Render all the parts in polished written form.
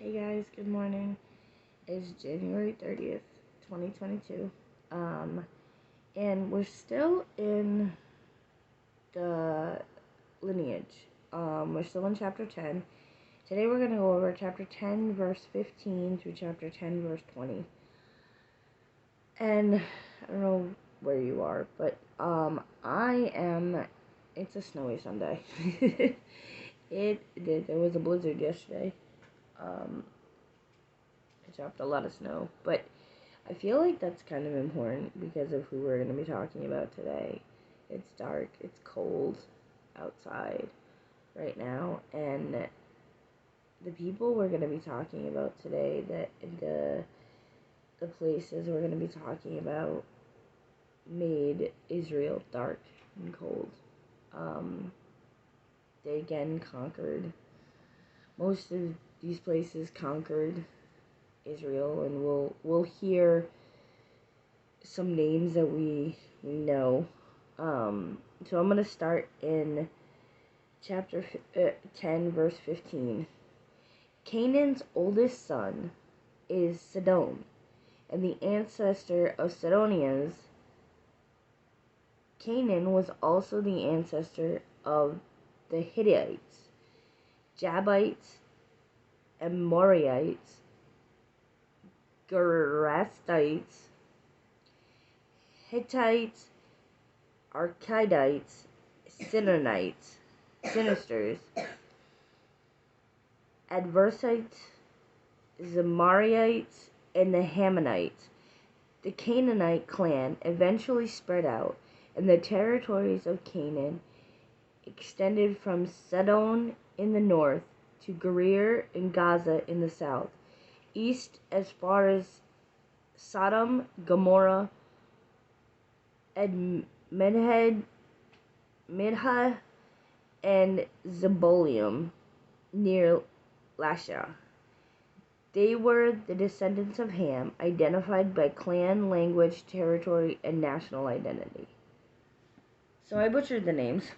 Hey guys, good morning. It's January 30th, 2022. And we're still in the lineage. We're still in chapter 10. Today we're going to go over chapter 10, verse 15 through chapter 10, verse 20. And I don't know where you are, but it's a snowy Sunday. There was a blizzard yesterday. It dropped a lot of snow, but I feel like that's kind of important because of who we're going to be talking about today. It's dark, it's cold outside right now, and the people we're going to be talking about today, the places we're going to be talking about made Israel dark and cold. They again conquered, most of these places conquered Israel, and we'll hear some names that we know. So I'm gonna start in chapter 10, verse 15. Canaan's oldest son is Sidon, and the ancestor of Sidonians. Canaan was also the ancestor of the Hittites, Jabites, Amorites, Gerasites, Hittites, Archidites, Sinonites, Sinisters, Adversites, Zemarites, and the Hammonites. The Canaanite clan eventually spread out, and the territories of Canaan extended from Sidon in the north to Gerar and Gaza in the south, east as far as Sodom, Gomorrah, and Midha and Zebulun near Lasha. They were the descendants of Ham, identified by clan, language, territory, and national identity. So I butchered the names.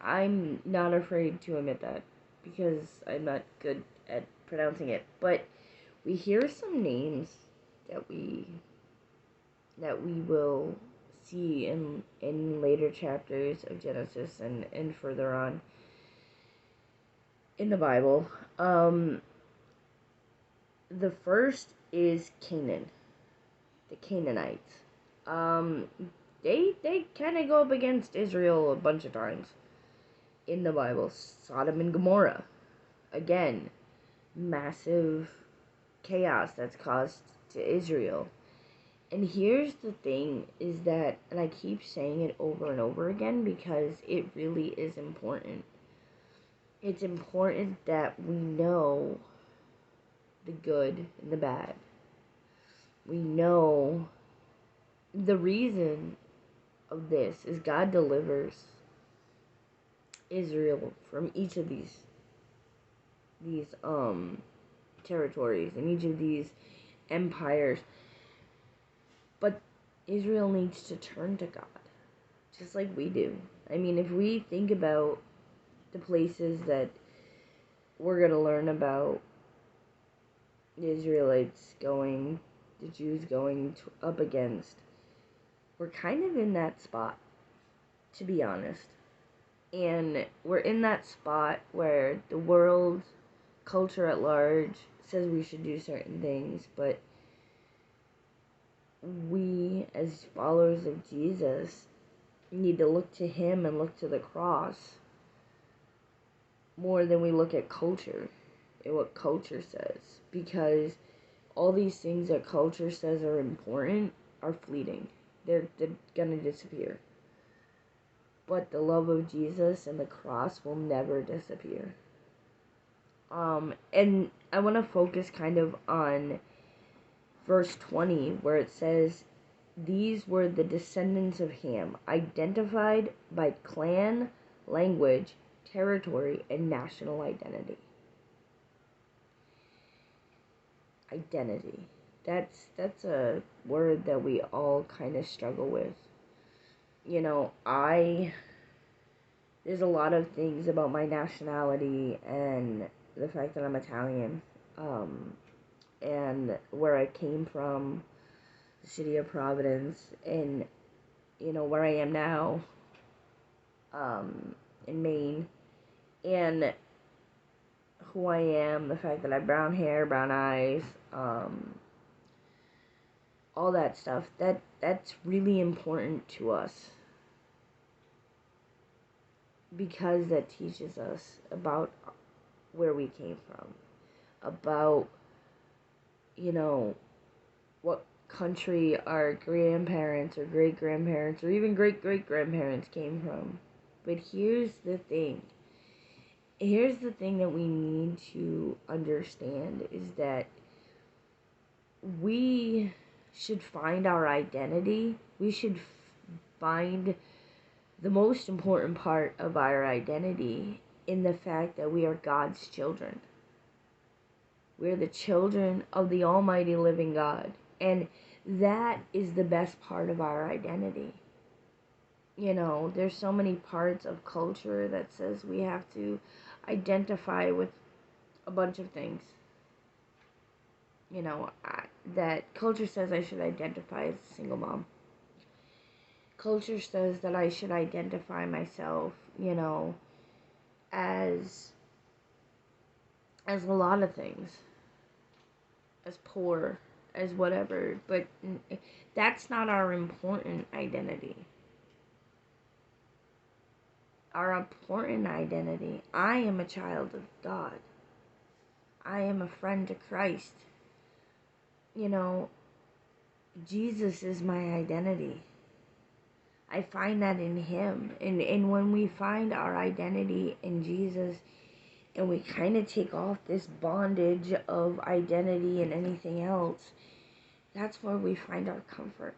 I'm not afraid to admit that because I'm not good at pronouncing it. But we hear some names that we will see in later chapters of Genesis and further on in the Bible. The first is Canaan, the Canaanites. They kind of go up against Israel a bunch of times in the Bible. Sodom and Gomorrah, again, massive chaos that's caused to Israel. And here's the thing is that, and I keep saying it over and over again because it really is important. It's important that we know the good and the bad. We know the reason of this is God delivers Israel from each of these territories and each of these empires. But Israel needs to turn to God, just like we do. I mean, if we think about the places that we're going to learn about the Israelites going, the Jews going up against, we're kind of in that spot, to be honest. And we're in that spot where the world, culture at large, says we should do certain things, but we, as followers of Jesus, need to look to Him and look to the cross more than we look at culture and what culture says. Because all these things that culture says are important are fleeting. They're gonna disappear. But the love of Jesus and the cross will never disappear. And I want to focus kind of on verse 20, where it says, these were the descendants of Ham, identified by clan, language, territory, and national identity. Identity. That's a word that we all kind of struggle with. You know, there's a lot of things about my nationality and the fact that I'm Italian, and where I came from, the city of Providence, and where I am now, in Maine, and who I am, the fact that I have brown hair, brown eyes, all that stuff. That's really important to us, because that teaches us about where we came from, about what country our grandparents or great grandparents or even great great grandparents came from. But here's the thing that we need to understand is that we should find our identity. We should find the most important part of our identity in the fact that we are God's children. We're the children of the Almighty Living God. And that is the best part of our identity. There's so many parts of culture that says we have to identify with a bunch of things. That culture says I should identify as a single mom. Culture says that I should identify myself, as a lot of things. As poor, as whatever. But that's not our important identity. Our important identity, I am a child of God. I am a friend to Christ. Jesus is my identity. I find that in Him. And when we find our identity in Jesus, and we kind of take off this bondage of identity and anything else, that's where we find our comfort.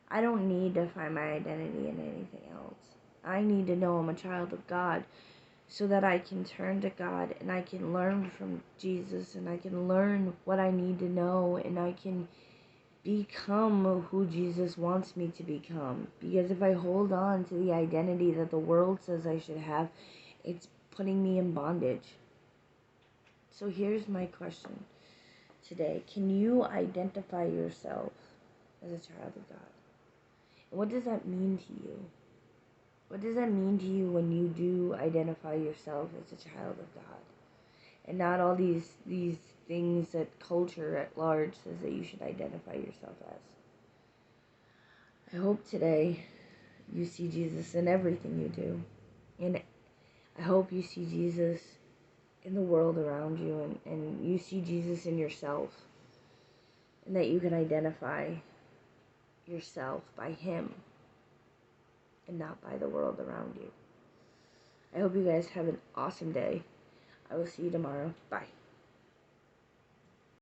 I don't need to find my identity in anything else. I need to know I'm a child of God so that I can turn to God and I can learn from Jesus and I can learn what I need to know and I can become who Jesus wants me to become. Because if I hold on to the identity that the world says I should have, it's putting me in bondage. So here's my question today. Can you identify yourself as a child of God? And what does that mean to you? What does that mean to you when you do identify yourself as a child of God? And not all these things that culture at large says that you should identify yourself as. I hope today you see Jesus in everything you do. And I hope you see Jesus in the world around you and you see Jesus in yourself. And that you can identify yourself by Him and not by the world around you. I hope you guys have an awesome day. I will see you tomorrow. Bye.